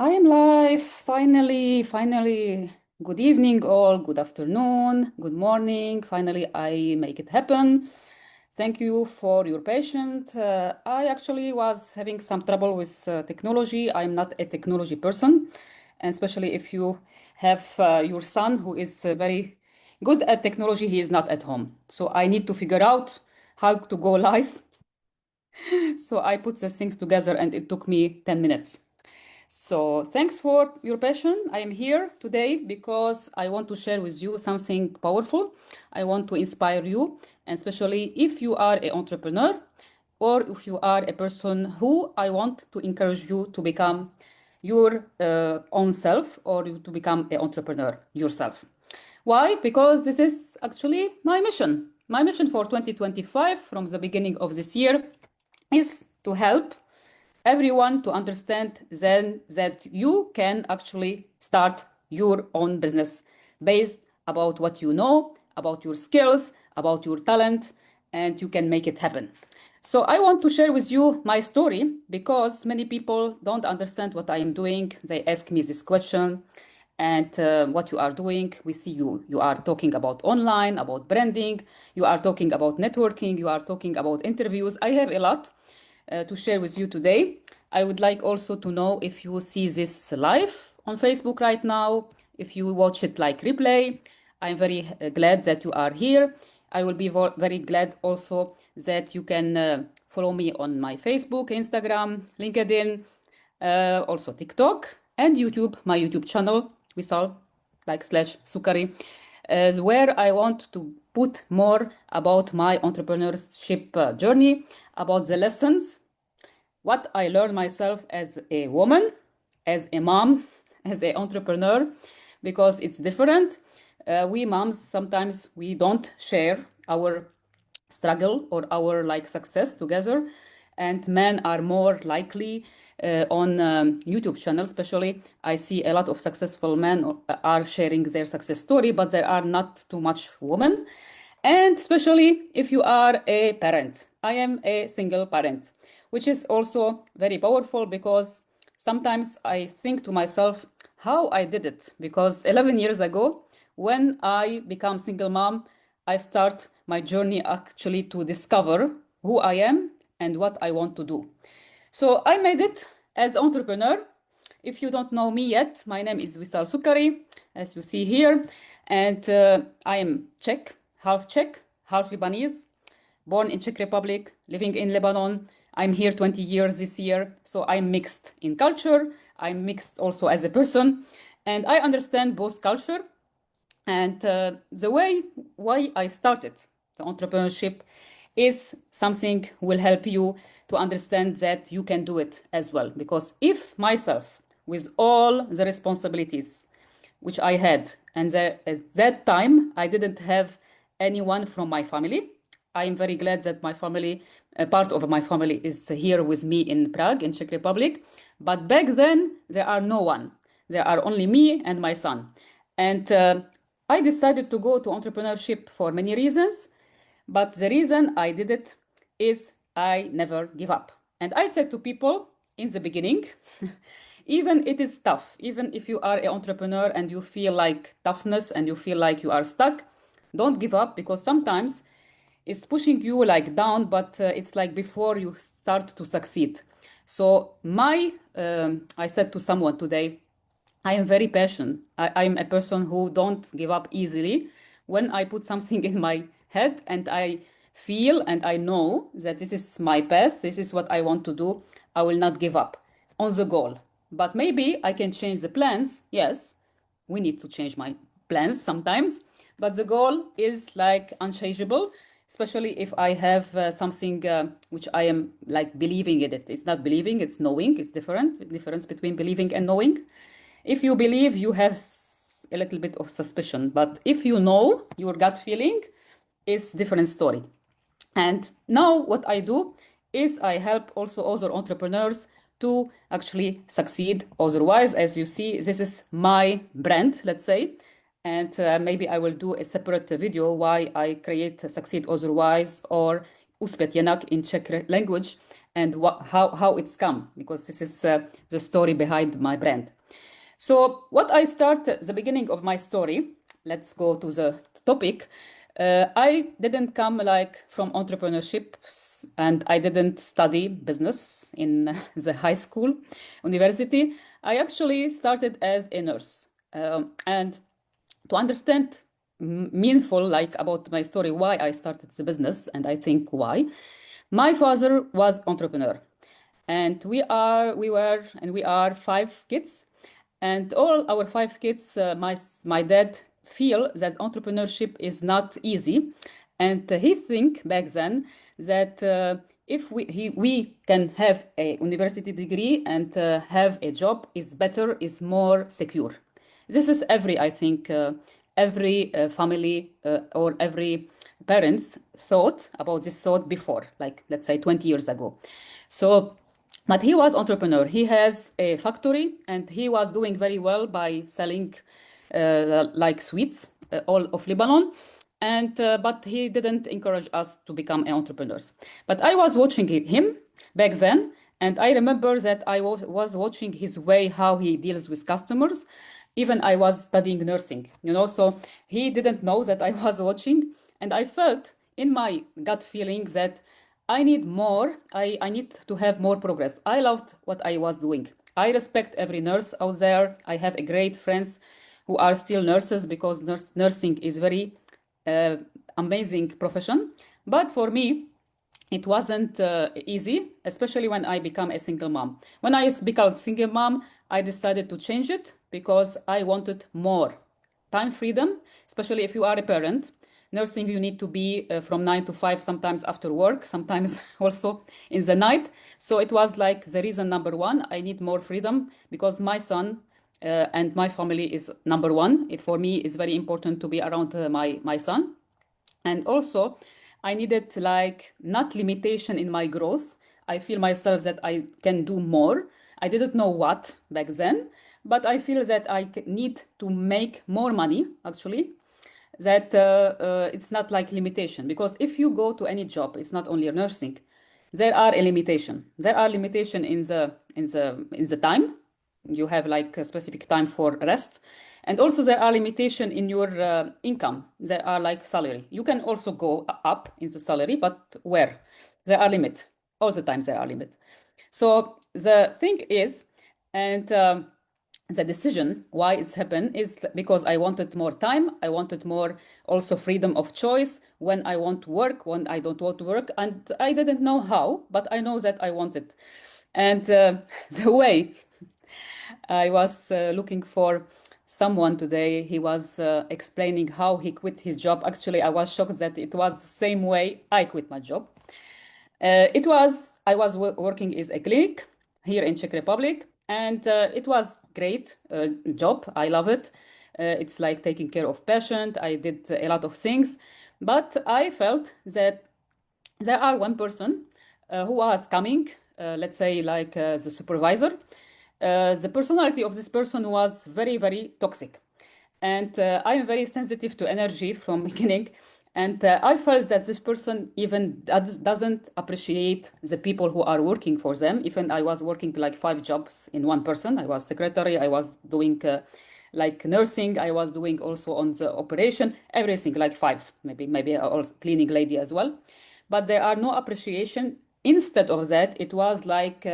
I am live. Finally. Good evening, all. Good afternoon. Good morning. Finally, I make it happen. Thank you for your patience. I actually was having some trouble with technology. I'm not a technology person, and especially if you have your son who is very good at technology, he is not at home. So I need to figure out how to go live. So I put the things together, and it took me 10 minutes. So thanks for your passion. I am here today because I want to share with you something powerful. I want to inspire you, and especially if you are an entrepreneur or if you are a person who I want to encourage you to become your own self or you to become an entrepreneur yourself. Why? Because this is actually my mission. My mission for 2025 from the beginning of this year is to help everyone to understand then that you can actually start your own business based about what you know, about your skills, about your talent, and you can make it happen. So I want to share with you my story because many people don't understand what I am doing. They ask me this question and what you are doing. We see you are talking about online, about branding, you are talking about networking, you are talking about interviews. I have a lot to share with you today. I would like also to know if you see this live on Facebook right now, if you watch it like replay. I'm very glad that you are here. I will be very glad also that you can follow me on my Facebook, Instagram, LinkedIn, also TikTok and YouTube, my YouTube channel, Wisal, like slash Sukari, where I want to put more about my entrepreneurship journey, about the lessons, what I learned myself as a woman, as a mom, as an entrepreneur, because it's different. We moms sometimes we don't share our struggle or our like success together, and men are more likely on YouTube channel. Especially, I see a lot of successful men are sharing their success story, but there are not too much women. And especially if you are a parent. I am a single parent, which is also very powerful because sometimes I think to myself how I did it. Because 11 years ago, when I become single mom, I start my journey actually to discover who I am and what I want to do. So I made it as entrepreneur. If you don't know me yet, my name is Wisal Sukari, as you see here, and I am Czech, half Lebanese, born in Czech Republic, living in Lebanon. I'm here 20 years this year, so I'm mixed in culture. I'm mixed also as a person, and I understand both culture and the way why I started the entrepreneurship is something will help you to understand that you can do it as well. Because if myself, with all the responsibilities which I had, and at that time I didn't have anyone from my family. I am very glad that my family, a part of my family, is here with me in Prague, in Czech Republic. But back then, there are no one. There are only me and my son. And I decided to go to entrepreneurship for many reasons. But the reason I did it is I never give up. And I said to people in the beginning, even it is tough, even if you are an entrepreneur and you feel like toughness and you feel like you are stuck, don't give up because sometimes it's pushing you like down, but it's like before you start to succeed. So I said to someone today, I am very passionate. I'm a person who don't give up easily. When I put something in my head and I feel and I know that this is my path, this is what I want to do, I will not give up on the goal. But maybe I can change the plans. Yes, we need to change my plans sometimes, but the goal is like unchangeable, especially if I have something which I am like believing in it. It's not believing, it's knowing. It's difference between believing and knowing. If you believe, you have a little bit of suspicion, but if you know your gut feeling, is different story. And now what I do is I help also other entrepreneurs to actually succeed. Otherwise, as you see, this is my brand, let's say. And maybe I will do a separate video why I create Succeed Otherwise or Uspět jinak in Czech language. and how it's come, because this is the story behind my brand. So what I start at the beginning of my story, let's go to the topic. I didn't come like from entrepreneurship, and I didn't study business in the high school, university. I actually started as a nurse. And to understand meaningful like about my story, why I started the business, and I think why. My father was entrepreneur, and we were and we are five kids, and all our five kids, my dad feel that entrepreneurship is not easy, and he think back then that if we can have a university degree and have a job is better, is more secure. This is I think, every family or every parents thought about this thought before, like let's say 20 years ago. So, but he was entrepreneur. He has a factory, and he was doing very well by selling like sweets all of Lebanon. And but he didn't encourage us to become entrepreneurs. But I was watching him back then, and I remember that I was watching his way how he deals with customers. Even I was studying nursing, so he didn't know that I was watching, and I felt in my gut feeling that I need more. I need to have more progress. I loved what I was doing. I respect every nurse out there. I have a great friends who are still nurses, because nursing is very amazing profession. But for me, it wasn't easy, especially when I became a single mom. When I became a single mom, I decided to change it because I wanted more time freedom, especially if you are a parent. Nursing, you need to be from 9 to 5, sometimes after work, sometimes also in the night. So it was like the reason number one. I need more freedom because my son and my family is number one. For me, it's very important to be around my son. And also, I needed like not limitation in my growth. I feel myself that I can do more. I didn't know what back then, but I feel that I need to make more money actually. That it's not like limitation, because if you go to any job, it's not only nursing. There are a limitation. There are limitation in the time. You have like a specific time for rest, and also there are limitation in your income. There are like salary. You can also go up in the salary, but where there are limits. All the time there are limits. So the thing is, and the decision why it's happened is because I wanted more time. I wanted more also freedom of choice when I want to work, when I don't want to work. And I didn't know how, but I know that I wanted. And the way I was looking for someone today, he was explaining how he quit his job. Actually, I was shocked that it was the same way I quit my job. I was working as a clinic here in Czech Republic, and it was great job. I love it. It's like taking care of patient. I did a lot of things, but I felt that there are one person who was coming, let's say like the supervisor. The personality of this person was very, very toxic. And I'm very sensitive to energy from beginning. And I felt that this person even doesn't appreciate the people who are working for them. Even I was working like 5 jobs in one person. I was secretary. I was doing like nursing. I was doing also on the operation, everything like 5, maybe a cleaning lady as well. But there are no appreciation. Instead of that, it was like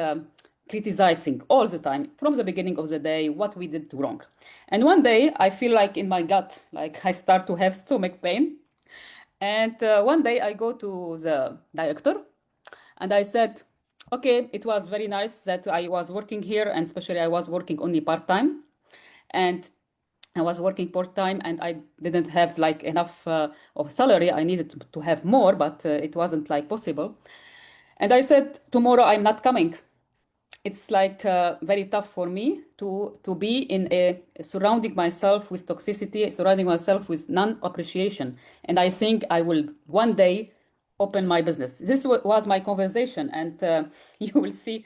criticizing all the time from the beginning of the day what we did wrong. And one day I feel like in my gut, like I start to have stomach pain. And one day I go to the director and I said, okay, it was very nice that I was working here, and especially I was working only part-time. And I was working part-time and I didn't have like enough of salary. I needed to have more, but it wasn't like possible. And I said, tomorrow I'm not coming. It's like very tough for me to be in a surrounding myself with toxicity, surrounding myself with non-appreciation. And I think I will one day open my business. This was my conversation, and you will see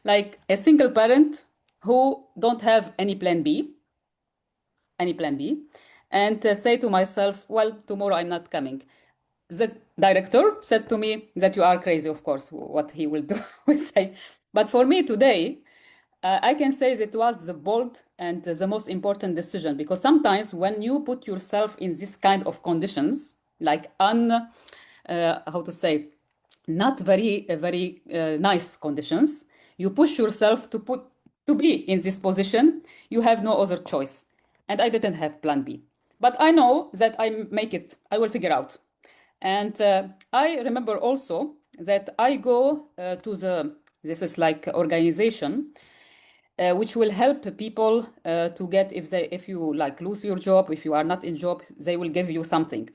like a single parent who don't have any plan B, and say to myself, well, tomorrow I'm not coming. the director said to me that you are crazy, of course, what he will do, will say. But for me today, I can say that it was the bold and the most important decision, because sometimes when you put yourself in this kind of conditions, like how to say, not very nice conditions, you push yourself to be in this position. You have no other choice, and I didn't have plan B. But I know that I will figure out. And I remember also that I go to this is like organization which will help people to get, if you like lose your job, if you are not in job, they will give you something.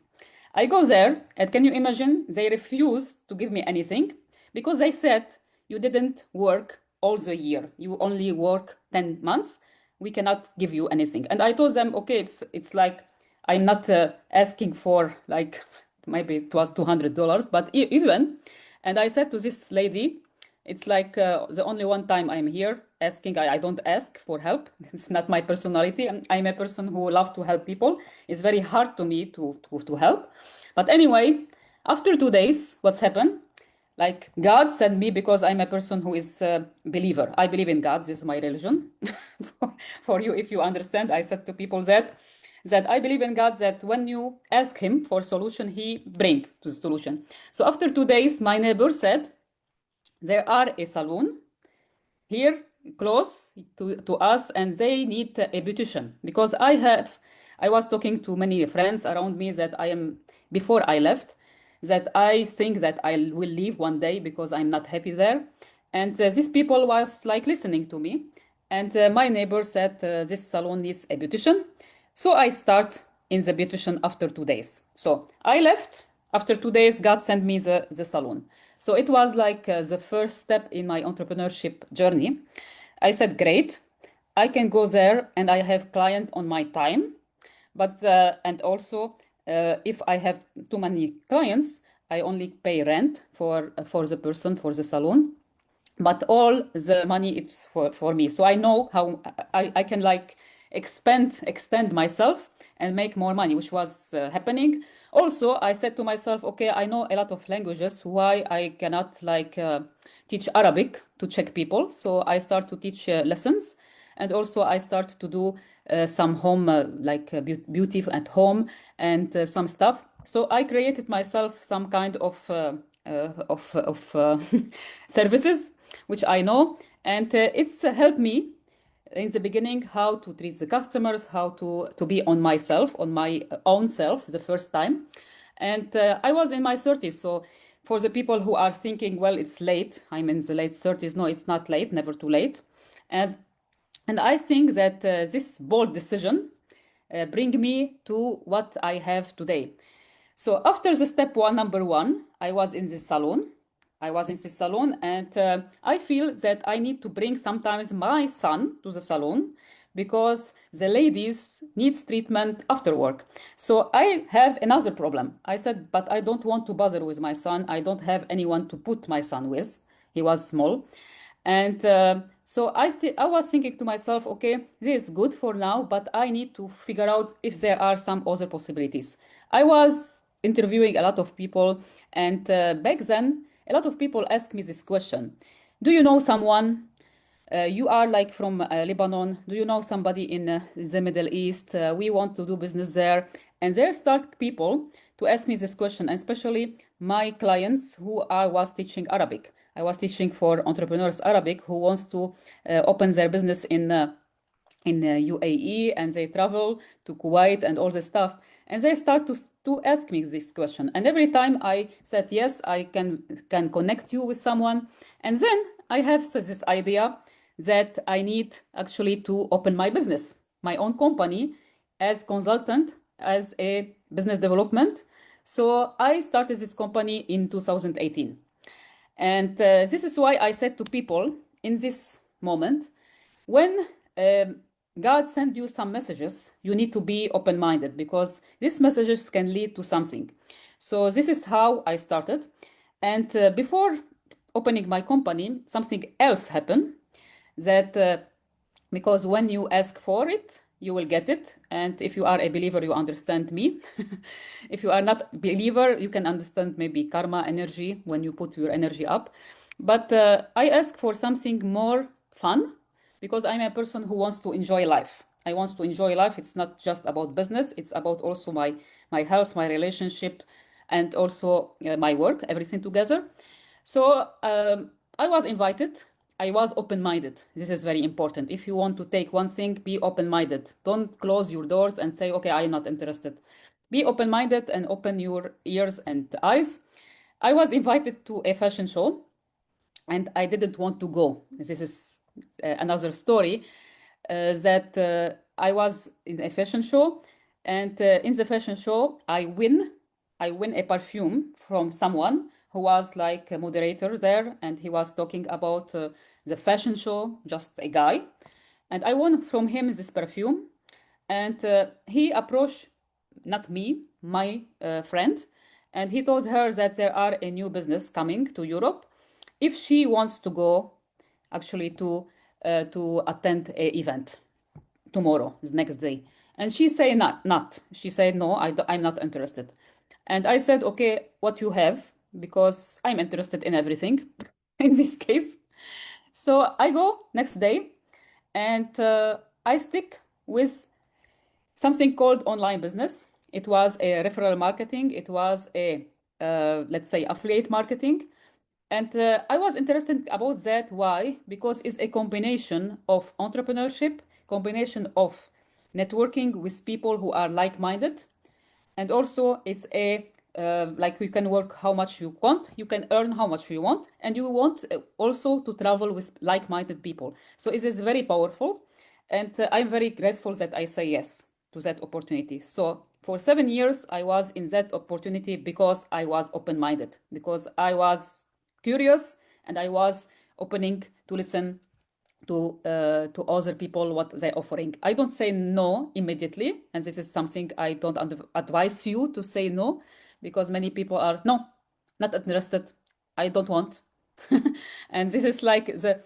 I go there, and can you imagine? They refused to give me anything because they said you didn't work all the year. You only work 10 months. We cannot give you anything. And I told them, okay, it's like I'm not asking for like maybe it was $200, but even. And I said to this lady, it's like the only one time I'm here asking. I don't ask for help. It's not my personality. I'm a person who loves to help people. It's very hard to me to help. But anyway, after 2 days, what's happened? Like God sent me, because I'm a person who is a believer. I believe in God. This is my religion. For you, if you understand, I said to people that I believe in God, that when you ask him for solution, he bring to the solution. So after 2 days, my neighbor said, there are a salon here close to us, and they need a beautician, because I was talking to many friends around me that before I left, that I think that I will leave one day because I'm not happy there. And these people was like listening to me. And my neighbor said this salon needs a beautician. So I start in the beautician after 2 days. So I left. After 2 days, God sent me the salon. So it was like the first step in my entrepreneurship journey. I said, great, I can go there and I have client on my time. But and also, if I have too many clients, I only pay rent for the person, for the salon. But all the money it's for me. So I know how I can like extend myself and make more money, which was happening. Also, I said to myself, okay, I know a lot of languages. Why I cannot like teach Arabic to Czech people? So I start to teach lessons, and also I start to do some home like beauty at home and some stuff. So I created myself some kind of services which I know, and it's helped me in the beginning how to treat the customers, how to be on myself, on my own self the first time. And I was in my 30s. So for the people who are thinking, well, it's late, I'm in the late 30s. No, it's not late, never too late. And I think that this bold decision bring me to what I have today. So after the step one, number one, I was in this salon. And I feel that I need to bring sometimes my son to the salon, because the ladies needs treatment after work. So I have another problem. I said, but I don't want to bother with my son. I don't have anyone to put my son with. He was small. And so I was thinking to myself, okay, this is good for now, but I need to figure out if there are some other possibilities. I was interviewing a lot of people, and back then, a lot of people ask me this question. Do you know someone? You are like from Lebanon. Do you know somebody in the Middle East? We want to do business there. And there start people to ask me this question, especially my clients who was teaching Arabic. I was teaching for entrepreneurs Arabic who wants to open their business in UAE, and they travel to Kuwait and all this stuff. And they start to ask me this question. And every time I said, yes, I can connect you with someone. And then I have this idea that I need actually to open my business, my own company, as consultant, as a business development. So I started this company in 2018. And this is why I said to people in this moment, when God sends you some messages, you need to be open-minded, because these messages can lead to something. So this is how I started. And before opening my company, something else happened, that because when you ask for it, you will get it. And if you are a believer, you understand me. If you are not a believer, you can understand maybe karma energy when you put your energy up. But I ask for something more fun because I'm a person who wants to enjoy life. I want to enjoy life. It's not just about business. It's about also my health, my relationship, and also my work, everything together. So I was invited. I was open-minded. This is very important. If you want to take one thing, be open-minded. Don't close your doors and say, okay, I'm not interested. Be open-minded and open your ears and eyes. I was invited to a fashion show and I didn't want to go. This is another story that I was in a fashion show, and in the fashion show, I win a perfume from someone who was like a moderator there, and he was talking about the fashion show, just a guy, and I won from him this perfume, and he approached not me, my friend, and he told her that there are a new business coming to Europe. If she wants to go, actually to attend a event tomorrow, the next day, and she said not. She said no, I'm not interested, and I said okay, what you have, because I'm interested in everything, in this case. So I go next day, and I stick with something called online business. It was a referral marketing. It was a, let's say, affiliate marketing. And I was interested about that. Why? Because it's a combination of entrepreneurship, combination of networking with people who are like-minded, and also it's a like you can work how much you want, you can earn how much you want, and you want also to travel with like-minded people. So it is very powerful, and I'm very grateful that I say yes to that opportunity. So for 7 years, I was in that opportunity because I was open-minded, because I was curious and I was opening to listen to other people what they're offering. I don't say no immediately, and this is something I don't advise you to say no, because many people are no, not interested. I don't want, and this is like the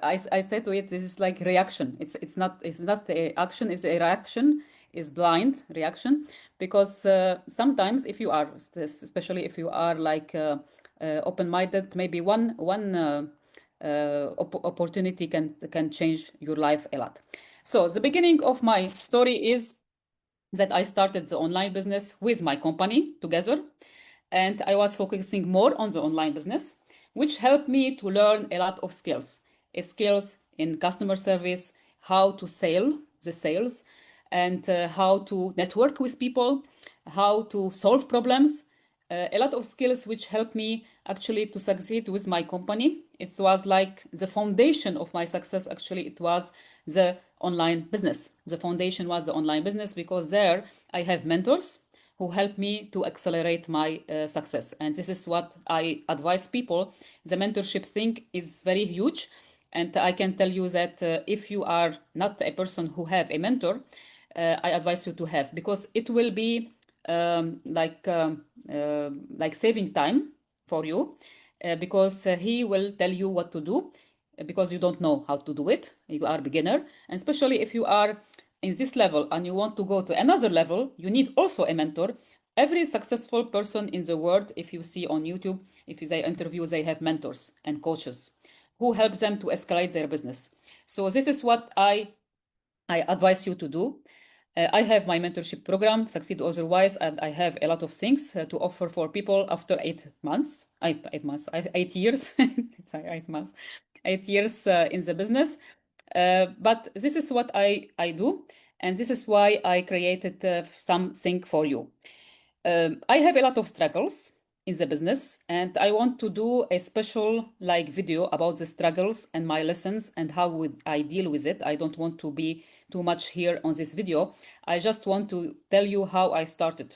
I say to it, this is like reaction. It's not a action. It's a reaction. Is blind reaction, because sometimes if you are, especially if you are like open-minded, maybe one opportunity can change your life a lot. So the beginning of my story is that I started the online business with my company together, and I was focusing more on the online business, which helped me to learn a lot of skills, skills in customer service, how to sell the sales, and how to network with people, how to solve problems, a lot of skills which helped me actually to succeed with my company. It was like the foundation of my success. Actually, it was the online business. The foundation was the online business, because there I have mentors who help me to accelerate my success. And this is what I advise people. The mentorship thing is very huge. And I can tell you that if you are not a person who have a mentor, I advise you to have, because it will be like saving time for you, because he will tell you what to do, because you don't know how to do it. You are beginner, and especially if you are in this level and you want to go to another level, you need also a mentor. Every successful person in the world, if you see on YouTube, if they interview, they have mentors and coaches who help them to escalate their business. So this is what I advise you to do. I have my mentorship program, Succeed Otherwise, and I have a lot of things to offer for people after 8 months. 8 months, 8 years, 8 months, 8 years in the business. But this is what I do, and this is why I created something for you. I have a lot of struggles in the business, and I want to do a special like video about the struggles and my lessons and how would I deal with it. I don't want to be too much here on this video. I just want to tell you how I started.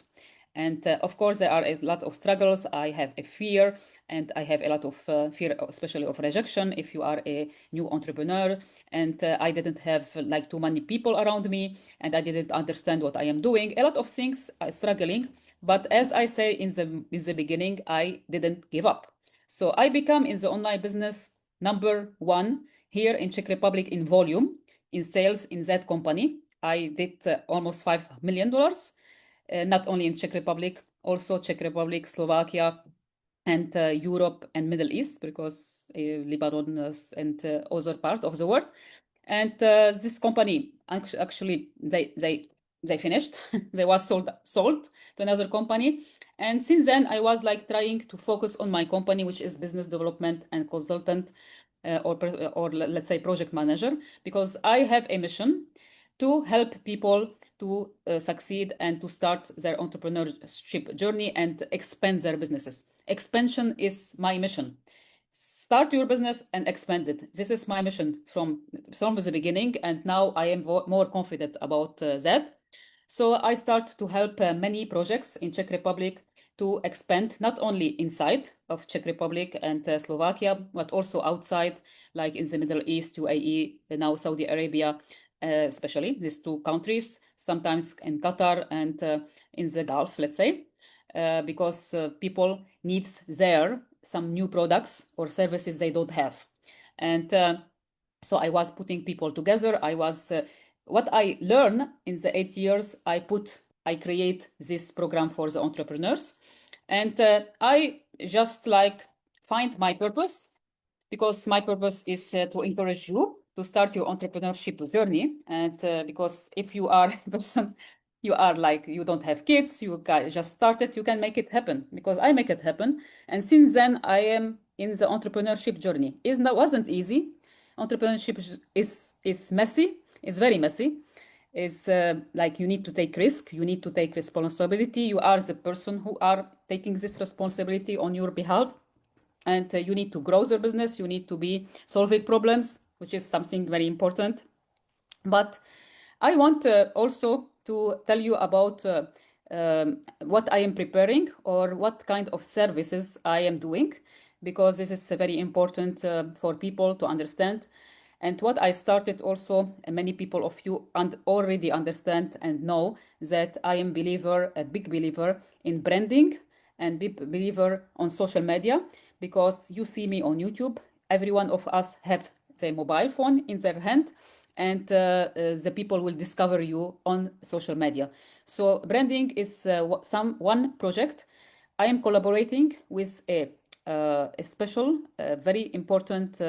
And of course, there are a lot of struggles. I have a fear, and I have a lot of fear, especially of rejection if you are a new entrepreneur. And I didn't have like too many people around me, and I didn't understand what I am doing. A lot of things struggling. But as I say in the beginning, I didn't give up. So I become in the online business #1 here in Czech Republic in volume, in sales in that company. I did almost $5 million, not only in Czech Republic, also Czech Republic, Slovakia, and Europe and Middle East, because Lebanon and other part of the world. And this company actually they finished. They was sold to another company. And since then, I was like trying to focus on my company, which is business development and consultant, or let's say project manager, because I have a mission to help people to succeed and to start their entrepreneurship journey and expand their businesses. Expansion is my mission. Start your business and expand it. This is my mission from the beginning, and now I am more confident about that. So I start to help many projects in Czech Republic to expand not only inside of Czech Republic and Slovakia, but also outside, like in the Middle East, UAE, and now Saudi Arabia, especially these two countries, sometimes in Qatar and in the Gulf, let's say, because people needs there some new products or services they don't have. And so I was putting people together. I was what I learned in the 8 years. I create this program for the entrepreneurs, and I just like find my purpose, because my purpose is to encourage you to start your entrepreneurship journey. And because if you are a person, you are like, you don't have kids, you just started, you can make it happen, because I make it happen. And since then, I am in the entrepreneurship journey. Wasn't easy. Entrepreneurship is messy. It's very messy. It's like you need to take risk. You need to take responsibility. You are the person who are taking this responsibility on your behalf, and you need to grow your business. You need to be solving problems, which is something very important. But I want also to tell you about what I am preparing, or what kind of services I am doing, because this is very important for people to understand. And what I started also, many people of you already understand and know that I am a big believer in branding, and big believer on social media, because you see me on YouTube. Every one of us have the mobile phone in their hand, and the people will discover you on social media. So branding is one project. I am collaborating with a special, very important,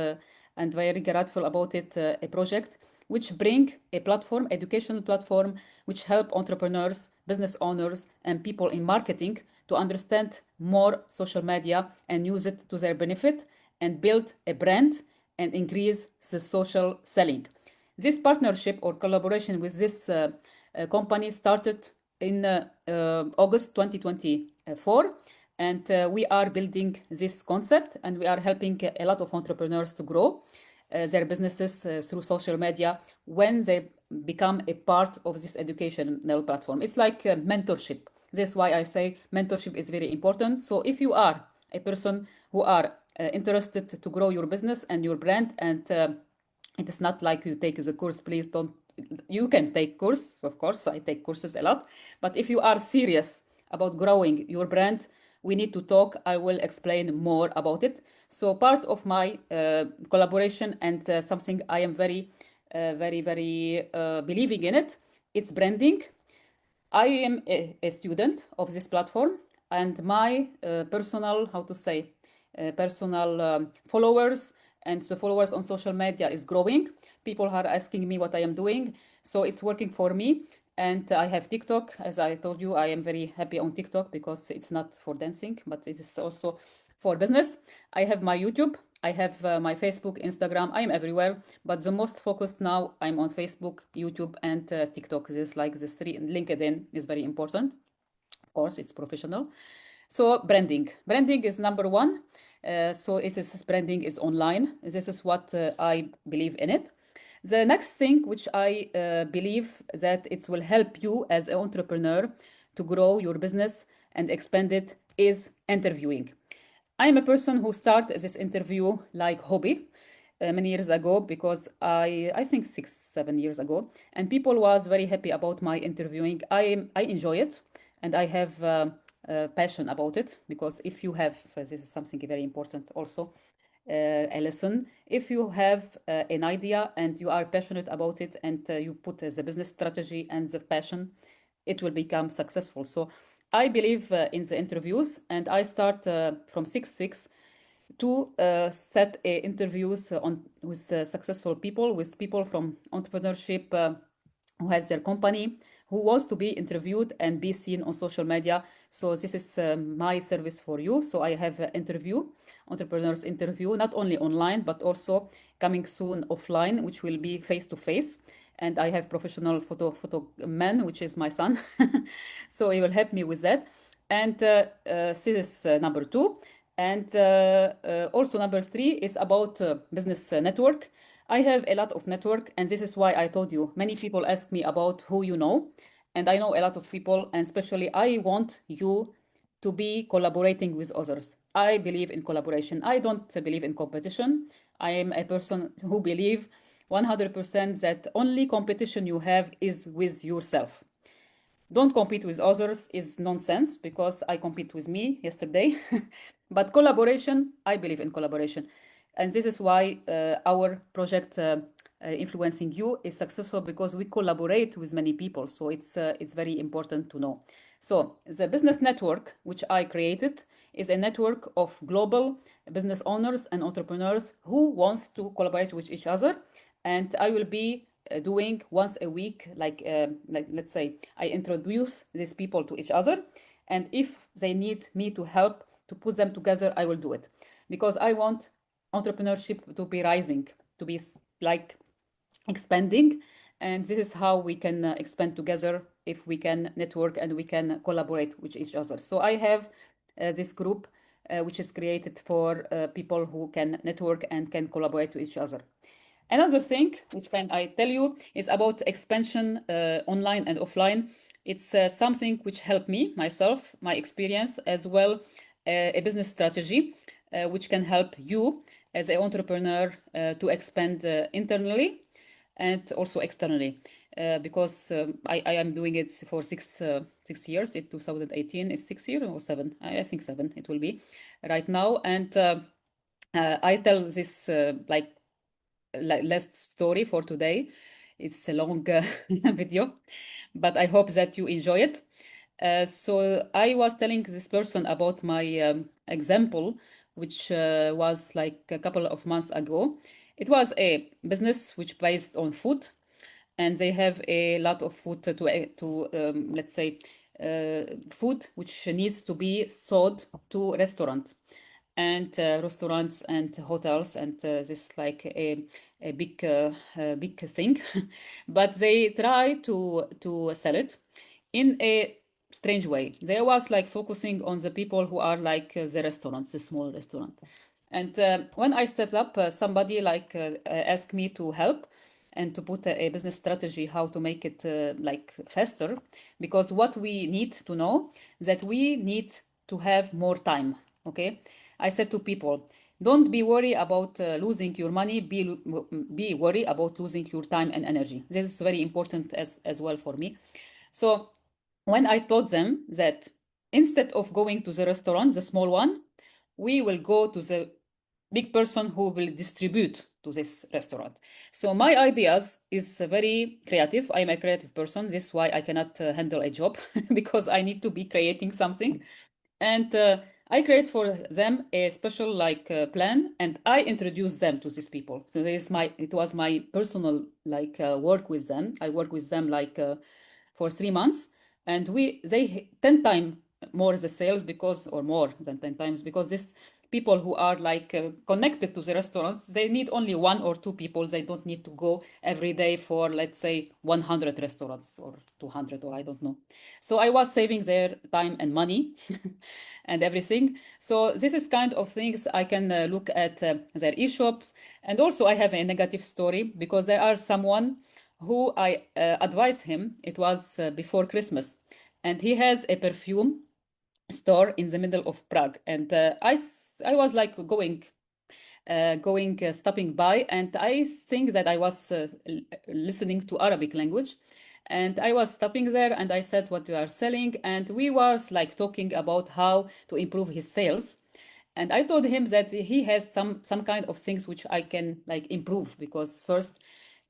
and very grateful about it, a project which bring a platform, educational platform, which help entrepreneurs, business owners, and people in marketing to understand more social media and use it to their benefit, and build a brand and increase the social selling. This partnership or collaboration with this company started in August 2024, and we are building this concept, and we are helping a lot of entrepreneurs to grow their businesses through social media when they become a part of this educational platform. It's like mentorship. That's why I say mentorship is very important. So if you are a person who are interested to grow your business and your brand, and it is not like you take the course, please don't. You can take course, of course, I take courses a lot, but if you are serious about growing your brand, we need to talk. I will explain more about it. So part of my collaboration, and something I am very believing in it, it's branding. I am a student of this platform, and my personal, how to say, personal followers and the followers on social media is growing. People are asking me what I am doing, so it's working for me. And I have TikTok, as I told you. I am very happy on TikTok because it's not for dancing, but it is also for business. I have my YouTube, I have my Facebook, Instagram. I am everywhere, but the most focused now, I'm on Facebook, YouTube, and TikTok. This like this three. LinkedIn is very important. Of course, it's professional. So branding is number one. So it is branding is online. This is what I believe in it. The next thing which I believe that it will help you as an entrepreneur to grow your business and expand it is interviewing. I am a person who started this interview like hobby many years ago, because I think 6 7 years ago, and people was very happy about my interviewing. I enjoy it, and I have passion about it, because if you have this is something very important also. a lesson. If you have an idea and you are passionate about it, and you put the business strategy and the passion, it will become successful. So I believe in the interviews, and I start from 6 to set interviews on with successful people, with people from entrepreneurship who has their company, who wants to be interviewed and be seen on social media. So this is my service for you. So I have an interview, entrepreneurs interview, not only online, but also coming soon offline, which will be face to face. And I have professional photo man, which is my son. So he will help me with that. And this is number two. And also number three is about business network. I have a lot of network, and this is why I told you. Many people ask me about who you know, and I know a lot of people, and especially I want you to be collaborating with others. I believe in collaboration. I don't believe in competition. I am a person who believe 100% that only competition you have is with yourself. Don't compete with others is nonsense, because I compete with me yesterday. But collaboration, I believe in collaboration. And this is why our project, Influencing You, is successful, because we collaborate with many people. So it's very important to know. So the business network, which I created, is a network of global business owners and entrepreneurs who wants to collaborate with each other. And I will be doing once a week, like let's say I introduce these people to each other, and if they need me to help to put them together, I will do it, because I want entrepreneurship to be rising, to be like expanding. And this is how we can expand together, if we can network and we can collaborate with each other. So I have this group which is created for people who can network and can collaborate with each other. Another thing which can I tell you is about expansion online and offline. It's something which helped me myself, my experience, as well a business strategy which can help you as an entrepreneur to expand internally and also externally. Because I am doing it for 6 years. In 2018, it's 6 years or seven. I think seven. It will be right now, and I tell this last story for today. It's a long video, but I hope that you enjoy it. So I was telling this person about my example, which was like a couple of months ago. It was a business which based on food, and they have a lot of food to let's say food which needs to be sold to restaurants and hotels, and this like a big thing. But they try to sell it in a strange way. They was like focusing on the people who are like the restaurants, the small restaurant. And when I stepped up, somebody like asked me to help and to put a business strategy how to make it like faster, because what we need to know that we need to have more time. Okay, I said to people, don't be worried about losing your money, be worried about losing your time and energy. This is very important as well for me. So when I told them that instead of going to the restaurant, the small one, we will go to the big person who will distribute to this restaurant. So my ideas is very creative. I'm a creative person. This is why I cannot handle a job because I need to be creating something. And I create for them a special like plan, and I introduce them to these people. So it was my personal like work with them. I work with them like for 3 months, and they 10 times more the sales, because or more than 10 times, because this people who are like connected to the restaurants, they need only one or two people. They don't need to go every day for, let's say, 100 restaurants or 200, or I don't know. So I was saving their time and money and everything. So this is kind of things I can look at their e-shops. And also I have a negative story, because there are someone who I advised him. It was before Christmas, and he has a perfume store in the middle of Prague. And I was like stopping by, and I think that I was listening to Arabic language. And I was stopping there, and I said what you are selling, and we was like talking about how to improve his sales. And I told him that he has some kind of things which I can like improve, because first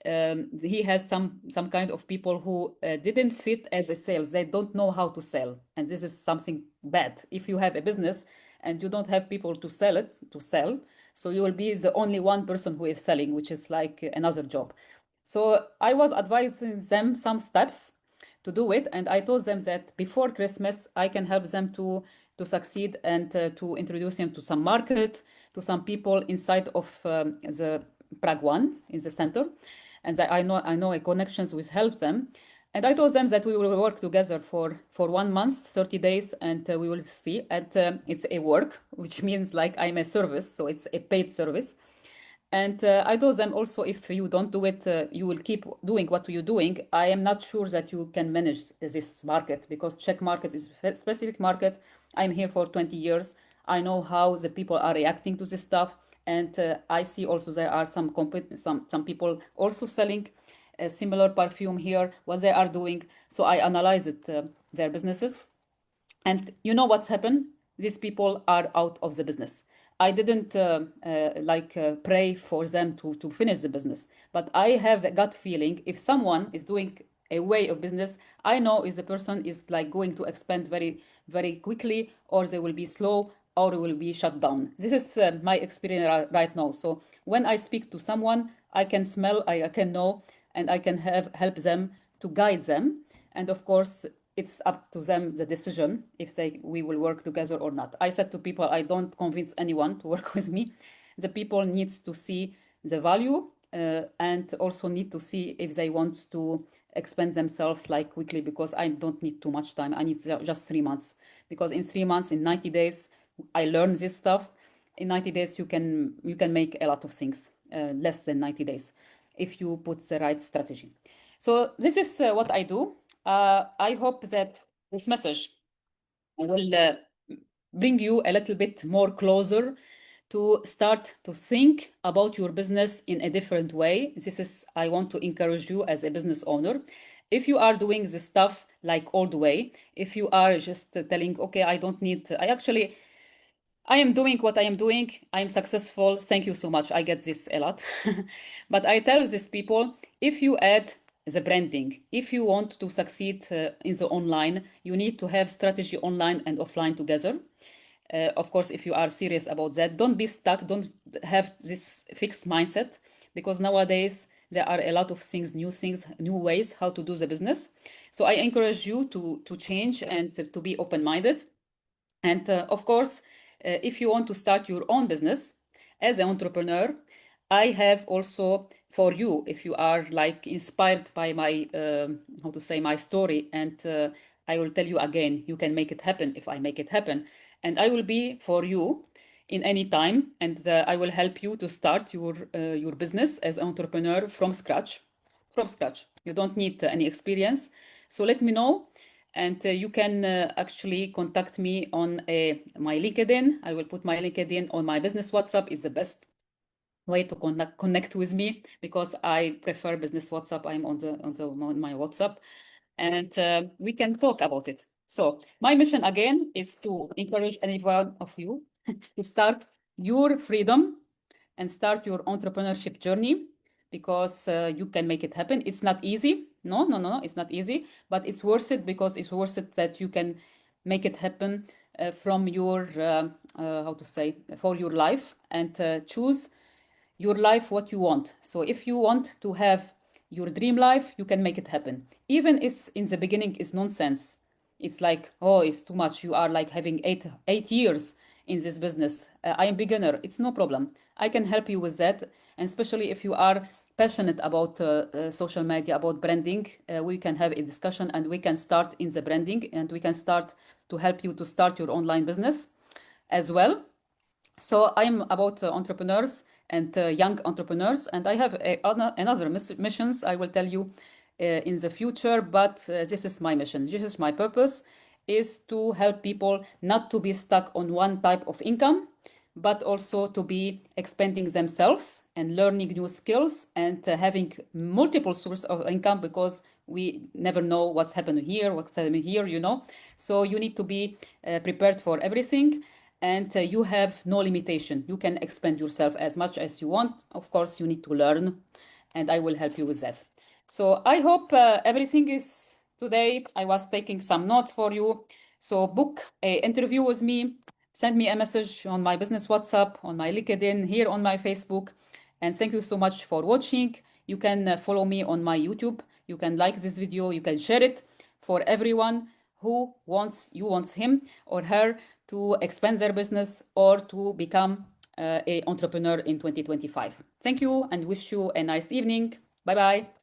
he has some kind of people who didn't fit as a sales. They don't know how to sell, and this is something bad. If you have a business and you don't have people to sell, so you will be the only one person who is selling, which is like another job. So I was advising them some steps to do it, and I told them that before Christmas I can help them to succeed, and to introduce them to some market, to some people inside of the Prague One in the center, and that I know a connections which helps them. And I told them that we will work together for 1 month, 30 days, and we will see. And it's a work, which means like I'm a service, so it's a paid service. And I told them also, if you don't do it, you will keep doing what you're doing. I am not sure that you can manage this market, because Czech market is a specific market. I'm here for 20 years. I know how the people are reacting to this stuff. And I see also there are some people also selling a similar perfume here, what they are doing. So I analyzed their businesses. And you know what's happened? These people are out of the business. I didn't pray for them to finish the business, but I have a gut feeling if someone is doing a way of business, I know if the person is like going to expand very, very quickly, or they will be slow, or will be shut down. This is my experience right now. So when I speak to someone, I can smell, I can know, and I can help them to guide them. And of course, it's up to them the decision if we will work together or not. I said to people, I don't convince anyone to work with me. The people needs to see the value, and also need to see if they want to expand themselves like quickly, because I don't need too much time. I need just 3 months, because in 3 months, in 90 days, I learned this stuff. In 90 days, you can make a lot of things, less than 90 days, if you put the right strategy. So this is what I do. I hope that this message will bring you a little bit more closer to start to think about your business in a different way. This is, I want to encourage you as a business owner. If you are doing this stuff like old way, if you are just telling, okay, I am doing what I am doing. I am successful. Thank you so much. I get this a lot. But I tell these people, if you add the branding, if you want to succeed in the online, you need to have strategy online and offline together. Of course, if you are serious about that, don't be stuck. Don't have this fixed mindset, because nowadays there are a lot of things, new ways how to do the business. So I encourage you to change and to be open-minded. And of course, if you want to start your own business as an entrepreneur, I have also for you, if you are like inspired by my, how to say, my story, and I will tell you again, you can make it happen if I make it happen. And I will be for you in any time, and I will help you to start your business as an entrepreneur from scratch. From scratch. You don't need any experience. So let me know, and you can actually contact me on my LinkedIn. I will put my LinkedIn on my business WhatsApp. Is the best way to connect with me, because I prefer business WhatsApp. I'm on my WhatsApp, and we can talk about it. So my mission again is to encourage any one of you to start your freedom and start your entrepreneurship journey, because you can make it happen. It's not easy. No, no, no, it's not easy, but it's worth it, because it's worth it that you can make it happen from your, how to say, for your life, and choose your life what you want. So if you want to have your dream life, you can make it happen. Even if in the beginning it's nonsense. It's like, oh, it's too much. You are like having eight years in this business. I am beginner. It's no problem. I can help you with that. And especially if you are passionate about social media, about branding, we can have a discussion, and we can start in the branding, and we can start to help you to start your online business as well. So I'm about entrepreneurs and young entrepreneurs, and I have another missions I will tell you in the future, but this is my mission. This is my purpose, is to help people not to be stuck on one type of income, but also to be expanding themselves and learning new skills, and having multiple sources of income, because we never know what's happening here, what's happening here, you know. So you need to be prepared for everything. and you have no limitation. You can expand yourself as much as you want. Of course, you need to learn, and I will help you with that. So I hope everything is today. I was taking some notes for you. So book an interview with me. Send me a message on my business WhatsApp, on my LinkedIn, here on my Facebook. And thank you so much for watching. You can follow me on my YouTube. You can like this video. You can share it for everyone who wants him or her to expand their business or to become an entrepreneur in 2025. Thank you and wish you a nice evening. Bye bye.